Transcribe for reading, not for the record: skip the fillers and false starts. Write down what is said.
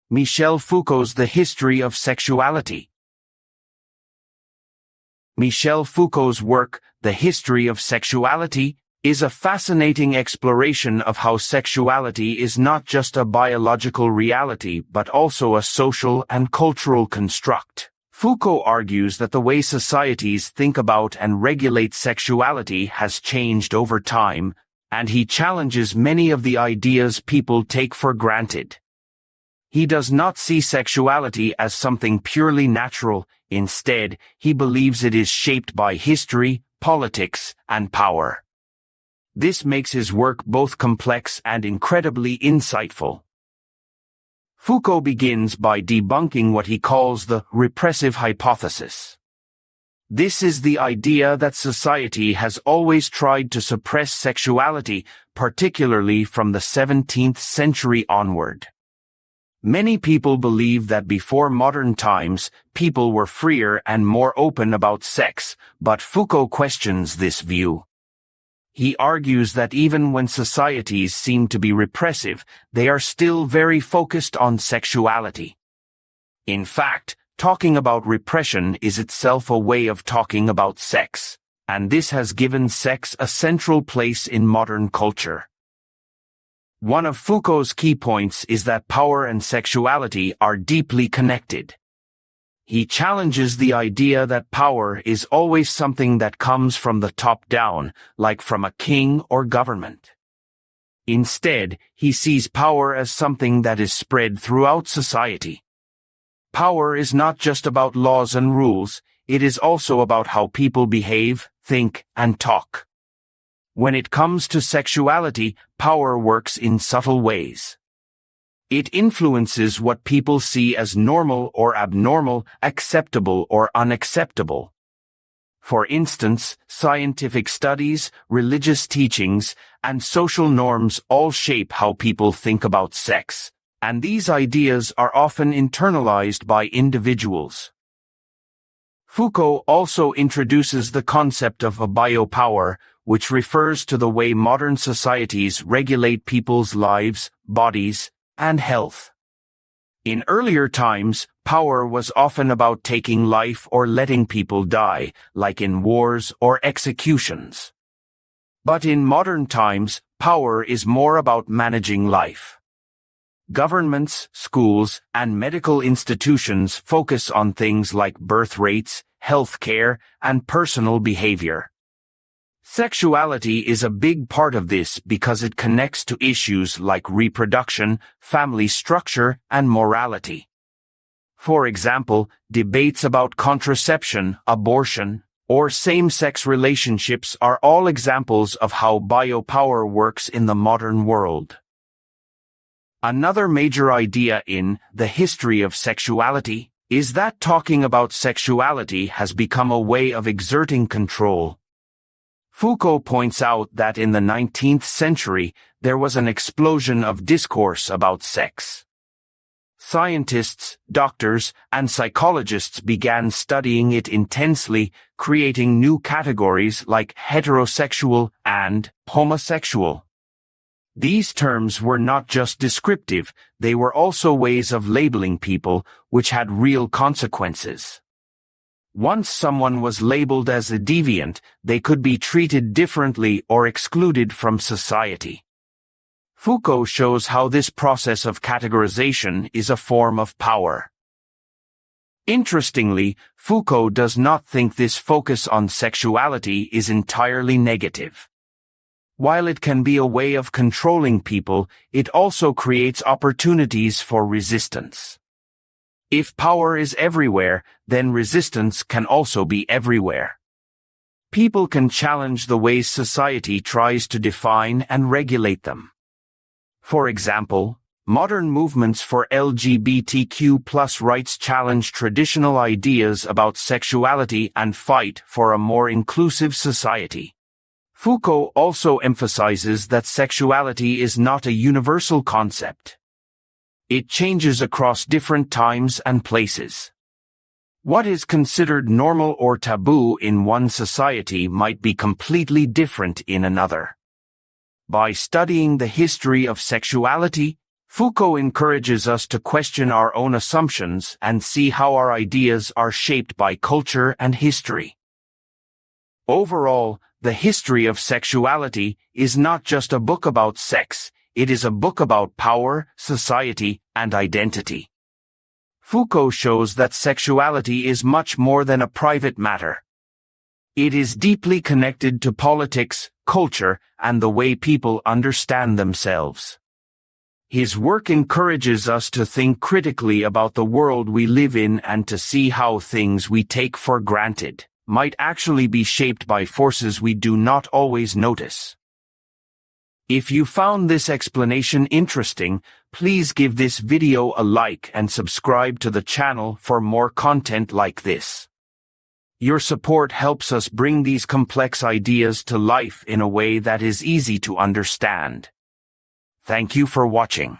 Michel Foucault's The History of Sexuality. Michel Foucault's work, The History of Sexuality, is a fascinating exploration of how sexuality is not just a biological reality but also a social and cultural construct. Foucault argues that the way societies think about and regulate sexuality has changed over time, and he challenges many of the ideas people take for granted. He does not see sexuality as something purely natural. Instead, he believes it is shaped by history, politics, and power. This makes his work both complex and incredibly insightful. Foucault begins by debunking what he calls the repressive hypothesis. This is the idea that society has always tried to suppress sexuality, particularly from the 17th century onward. Many people believe that before modern times, people were freer and more open about sex, but Foucault questions this view. He argues that even when societies seem to be repressive, they are still very focused on sexuality. In fact, talking about repression is itself a way of talking about sex, and this has given sex a central place in modern culture. One of Foucault's key points is that power and sexuality are deeply connected. He challenges the idea that power is always something that comes from the top down, like from a king or government. Instead, he sees power as something that is spread throughout society. Power is not just about laws and rules, it is also about how people behave, think, and talk. When it comes to sexuality, power works in subtle ways. It influences what people see as normal or abnormal, acceptable or unacceptable. For instance, scientific studies, religious teachings, and social norms all shape how people think about sex, and these ideas are often internalized by individuals. Foucault also introduces the concept of a biopower, which refers to the way modern societies regulate people's lives, bodies, and health. In earlier times, power was often about taking life or letting people die, like in wars or executions. But in modern times, power is more about managing life. Governments, schools, and medical institutions focus on things like birth rates, healthcare, and personal behavior. Sexuality is a big part of this because it connects to issues like reproduction, family structure, and morality. For example, debates about contraception, abortion, or same-sex relationships are all examples of how biopower works in the modern world. Another major idea in The History of Sexuality is that talking about sexuality has become a way of exerting control. Foucault points out that in the 19th century, there was an explosion of discourse about sex. Scientists, doctors, and psychologists began studying it intensely, creating new categories like heterosexual and homosexual. These terms were not just descriptive, they were also ways of labeling people, which had real consequences. Once someone was labeled as a deviant, they could be treated differently or excluded from society. Foucault shows how this process of categorization is a form of power. Interestingly, Foucault does not think this focus on sexuality is entirely negative. While it can be a way of controlling people, it also creates opportunities for resistance. If power is everywhere, then resistance can also be everywhere. People can challenge the ways society tries to define and regulate them. For example, modern movements for LGBTQ+ rights challenge traditional ideas about sexuality and fight for a more inclusive society. Foucault also emphasizes that sexuality is not a universal concept. It changes across different times and places. What is considered normal or taboo in one society might be completely different in another. By studying the history of sexuality, Foucault encourages us to question our own assumptions and see how our ideas are shaped by culture and history. Overall, The History of Sexuality is not just a book about sex, it is a book about power, society, and identity. Foucault shows that sexuality is much more than a private matter. It is deeply connected to politics, culture, and the way people understand themselves. His work encourages us to think critically about the world we live in and to see how things we take for granted might actually be shaped by forces we do not always notice. If you found this explanation interesting, please give this video a like and subscribe to the channel for more content like this. Your support helps us bring these complex ideas to life in a way that is easy to understand. Thank you for watching.